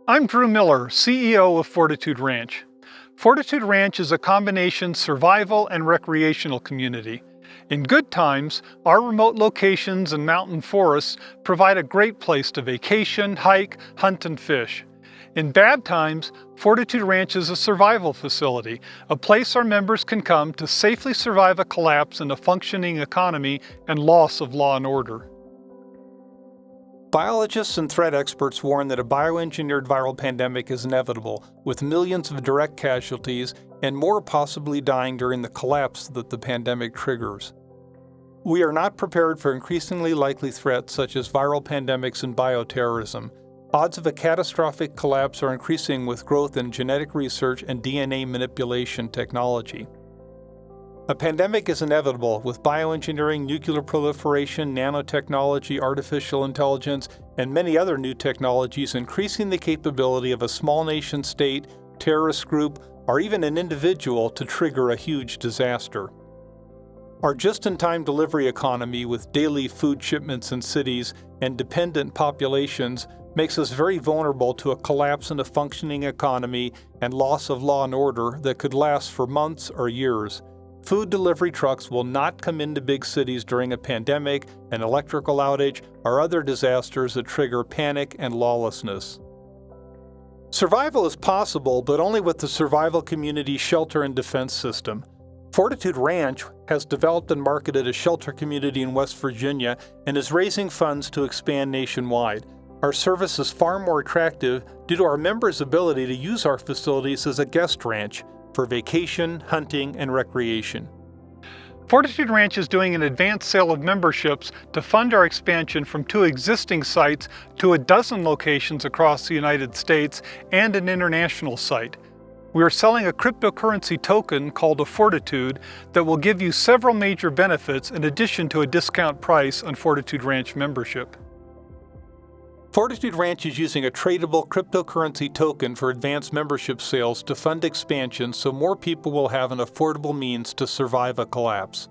I'm Drew Miller, CEO of Fortitude Ranch. Fortitude Ranch is a combination survival and recreational community. In good times, our remote locations and mountain forests provide a great place to vacation, hike, hunt, and fish. In bad times, Fortitude Ranch is a survival facility, a place our members can come to safely survive a collapse in a functioning economy and loss of law and order. Biologists and threat experts warn that a bioengineered viral pandemic is inevitable, with millions of direct casualties and more possibly dying during the collapse that the pandemic triggers. We are not prepared for increasingly likely threats such as viral pandemics and bioterrorism. Odds of a catastrophic collapse are increasing with growth in genetic research and DNA manipulation technology. A pandemic is inevitable, with bioengineering, nuclear proliferation, nanotechnology, artificial intelligence, and many other new technologies increasing the capability of a small nation-state, terrorist group, or even an individual to trigger a huge disaster. Our just-in-time delivery economy, with daily food shipments in cities and dependent populations, makes us very vulnerable to a collapse in a functioning economy and loss of law and order that could last for months or years. Food delivery trucks will not come into big cities during a pandemic, an electrical outage, or other disasters that trigger panic and lawlessness. Survival is possible, but only with the survival community shelter and defense system. Fortitude Ranch has developed and marketed a shelter community in West Virginia and is raising funds to expand nationwide. Our service is far more attractive due to our members' ability to use our facilities as a guest ranch for vacation, hunting, and recreation. Fortitude Ranch is doing an advanced sale of memberships to fund our expansion from 2 existing sites to 12 locations across the United States and an international site. We are selling a cryptocurrency token called a Fortitude that will give you several major benefits in addition to a discount price on Fortitude Ranch membership. Fortitude Ranch is using a tradable cryptocurrency token for advanced membership sales to fund expansion so more people will have an affordable means to survive a collapse.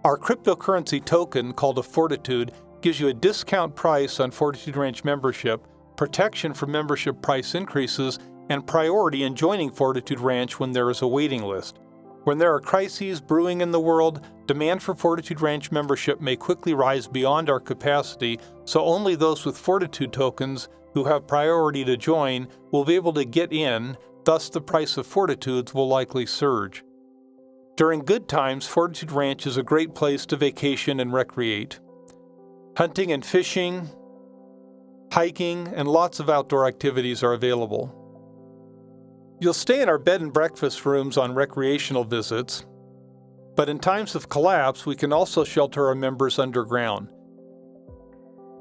Our cryptocurrency token, called a Fortitude, gives you a discount price on Fortitude Ranch membership, protection from membership price increases, and priority in joining Fortitude Ranch when there is a waiting list. When there are crises brewing in the world, demand for Fortitude Ranch membership may quickly rise beyond our capacity, so only those with Fortitude tokens who have priority to join will be able to get in, thus the price of Fortitudes will likely surge. During good times, Fortitude Ranch is a great place to vacation and recreate. Hunting and fishing, hiking, and lots of outdoor activities are available. You'll stay in our bed and breakfast rooms on recreational visits, but in times of collapse, we can also shelter our members underground.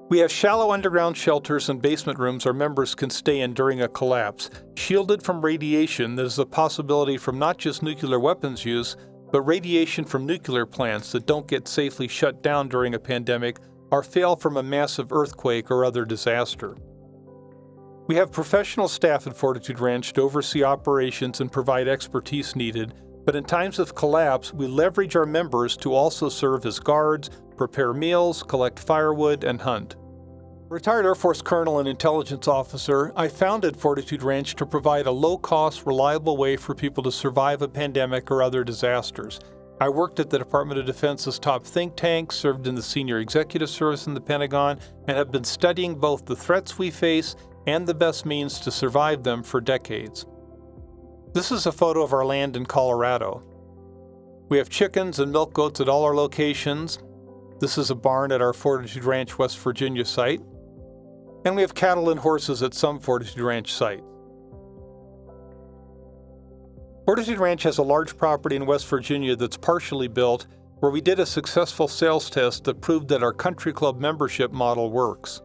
We have shallow underground shelters and basement rooms our members can stay in during a collapse, shielded from radiation that is a possibility from not just nuclear weapons use, but radiation from nuclear plants that don't get safely shut down during a pandemic or fail from a massive earthquake or other disaster. We have professional staff at Fortitude Ranch to oversee operations and provide expertise needed, but in times of collapse, we leverage our members to also serve as guards, prepare meals, collect firewood, and hunt. Retired Air Force Colonel and Intelligence Officer, I founded Fortitude Ranch to provide a low-cost, reliable way for people to survive a pandemic or other disasters. I worked at the Department of Defense's top think tank, served in the Senior Executive Service in the Pentagon, and have been studying both the threats we face and the best means to survive them for decades. This is a photo of our land in Colorado. We have chickens and milk goats at all our locations. This is a barn at our Fortitude Ranch, West Virginia site. And we have cattle and horses at some Fortitude Ranch sites. Fortitude Ranch has a large property in West Virginia that's partially built, where we did a successful sales test that proved that our country club membership model works.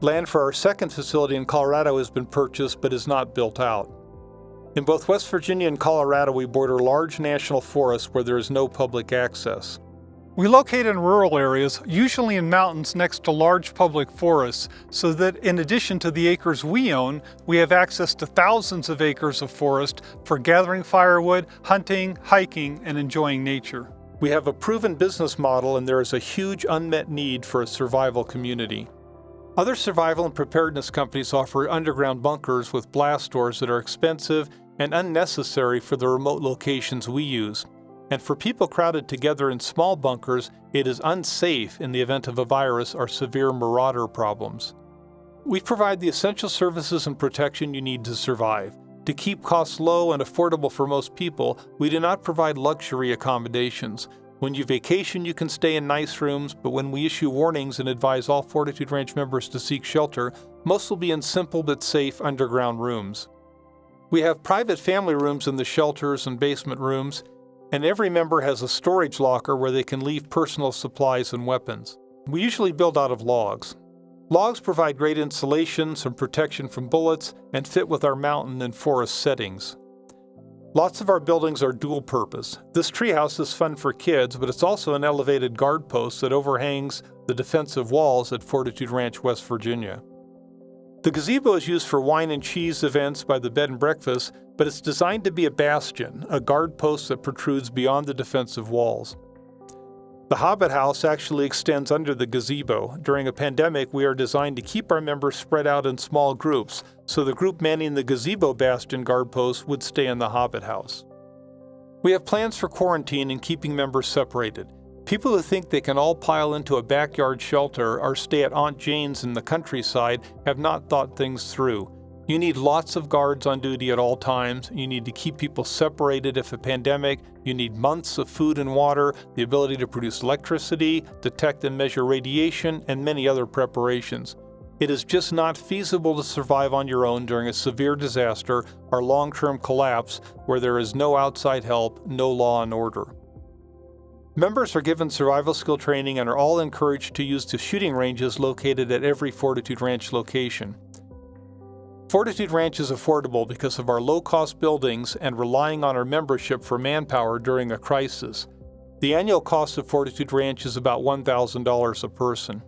Land for our second facility in Colorado has been purchased but is not built out. In both West Virginia and Colorado, we border large national forests where there is no public access. We locate in rural areas, usually in mountains next to large public forests, so that in addition to the acres we own, we have access to thousands of acres of forest for gathering firewood, hunting, hiking, and enjoying nature. We have a proven business model, and there is a huge unmet need for a survival community. Other survival and preparedness companies offer underground bunkers with blast doors that are expensive and unnecessary for the remote locations we use. And for people crowded together in small bunkers, it is unsafe in the event of a virus or severe marauder problems. We provide the essential services and protection you need to survive. To keep costs low and affordable for most people, we do not provide luxury accommodations. When you vacation, you can stay in nice rooms, but when we issue warnings and advise all Fortitude Ranch members to seek shelter, most will be in simple but safe underground rooms. We have private family rooms in the shelters and basement rooms, and every member has a storage locker where they can leave personal supplies and weapons. We usually build out of logs. Logs provide great insulation, some protection from bullets, and fit with our mountain and forest settings. Lots of our buildings are dual purpose. This treehouse is fun for kids, but it's also an elevated guard post that overhangs the defensive walls at Fortitude Ranch, West Virginia. The gazebo is used for wine and cheese events by the bed and breakfast, but it's designed to be a bastion, a guard post that protrudes beyond the defensive walls. The Hobbit House actually extends under the gazebo. During a pandemic, we are designed to keep our members spread out in small groups, so the group manning the gazebo bastion guard post would stay in the Hobbit House. We have plans for quarantine and keeping members separated. People who think they can all pile into a backyard shelter or stay at Aunt Jane's in the countryside have not thought things through. You need lots of guards on duty at all times. You need to keep people separated if a pandemic. You need months of food and water, the ability to produce electricity, detect and measure radiation, and many other preparations. It is just not feasible to survive on your own during a severe disaster or long-term collapse where there is no outside help, no law and order. Members are given survival skill training and are all encouraged to use the shooting ranges located at every Fortitude Ranch location. Fortitude Ranch is affordable because of our low-cost buildings and relying on our membership for manpower during a crisis. The annual cost of Fortitude Ranch is about $1,000 a person.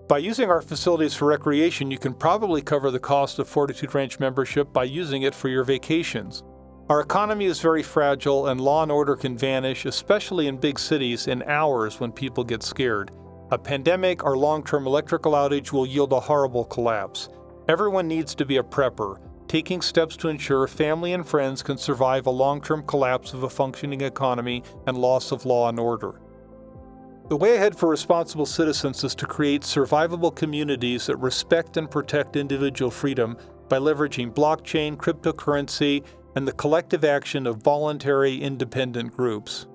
By using our facilities for recreation, you can probably cover the cost of Fortitude Ranch membership by using it for your vacations. Our economy is very fragile and law and order can vanish, especially in big cities, in hours when people get scared. A pandemic or long-term electrical outage will yield a horrible collapse. Everyone needs to be a prepper, taking steps to ensure family and friends can survive a long-term collapse of a functioning economy and loss of law and order. The way ahead for responsible citizens is to create survivable communities that respect and protect individual freedom by leveraging blockchain, cryptocurrency, and the collective action of voluntary, independent groups.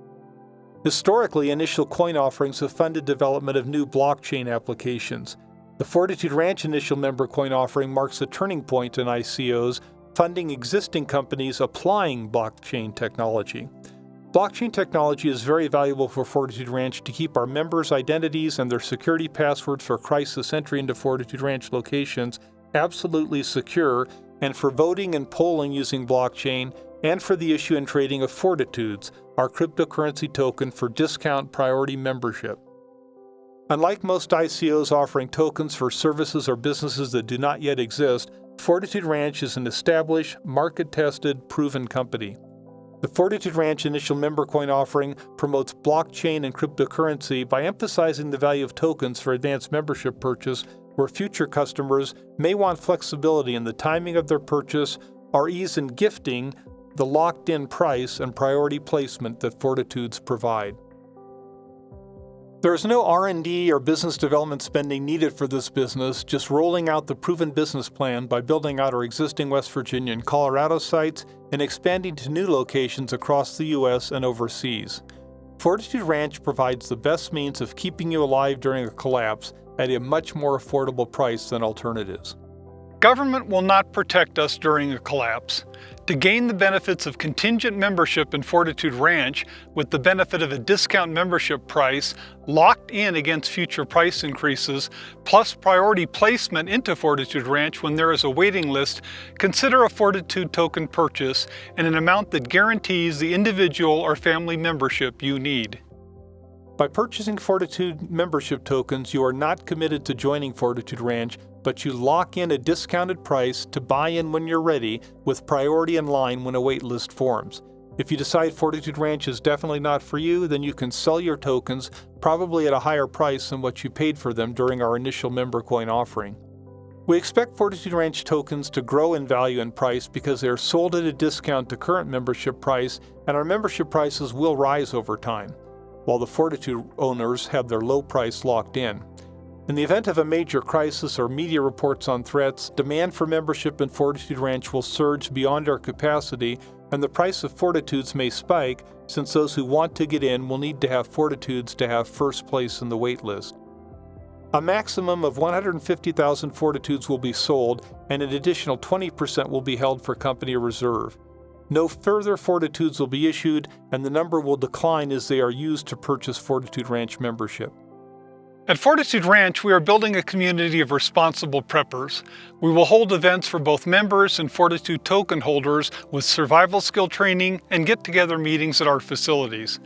Historically, initial coin offerings have funded development of new blockchain applications. The Fortitude Ranch initial MemberCoin offering marks a turning point in ICOs, funding existing companies applying blockchain technology. Blockchain technology is very valuable for Fortitude Ranch to keep our members' identities and their security passwords for crisis entry into Fortitude Ranch locations absolutely secure, and for voting and polling using blockchain, and for the issue and trading of Fortitudes, our cryptocurrency token for discount priority membership. Unlike most ICOs offering tokens for services or businesses that do not yet exist, Fortitude Ranch is an established, market-tested, proven company. The Fortitude Ranch initial MemberCoin offering promotes blockchain and cryptocurrency by emphasizing the value of tokens for advanced membership purchase, where future customers may want flexibility in the timing of their purchase or ease in gifting the locked-in price and priority placement that Fortitudes provide. There is no R&D or business development spending needed for this business, just rolling out the proven business plan by building out our existing West Virginia and Colorado sites and expanding to new locations across the U.S. and overseas. Fortitude Ranch provides the best means of keeping you alive during a collapse at a much more affordable price than alternatives. Government will not protect us during a collapse. To gain the benefits of contingent membership in Fortitude Ranch with the benefit of a discount membership price locked in against future price increases, plus priority placement into Fortitude Ranch when there is a waiting list, consider a Fortitude token purchase in an amount that guarantees the individual or family membership you need. By purchasing Fortitude membership tokens, you are not committed to joining Fortitude Ranch, but you lock in a discounted price to buy in when you're ready with priority in line when a wait list forms. If you decide Fortitude Ranch is definitely not for you, then you can sell your tokens, probably at a higher price than what you paid for them during our initial MemberCoin offering. We expect Fortitude Ranch tokens to grow in value and price because they are sold at a discount to current membership price, and our membership prices will rise over time, while the Fortitude owners have their low price locked in. In the event of a major crisis or media reports on threats, demand for membership in Fortitude Ranch will surge beyond our capacity, and the price of Fortitudes may spike, since those who want to get in will need to have Fortitudes to have first place in the wait list. A maximum of 150,000 Fortitudes will be sold, and an additional 20% will be held for company reserve. No further Fortitudes will be issued, and the number will decline as they are used to purchase Fortitude Ranch membership. At Fortitude Ranch, we are building a community of responsible preppers. We will hold events for both members and Fortitude token holders with survival skill training and get-together meetings at our facilities.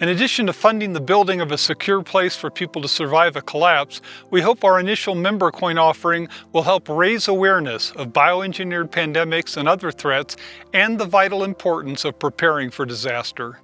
In addition to funding the building of a secure place for people to survive a collapse, we hope our initial MemberCoin offering will help raise awareness of bioengineered pandemics and other threats and the vital importance of preparing for disaster.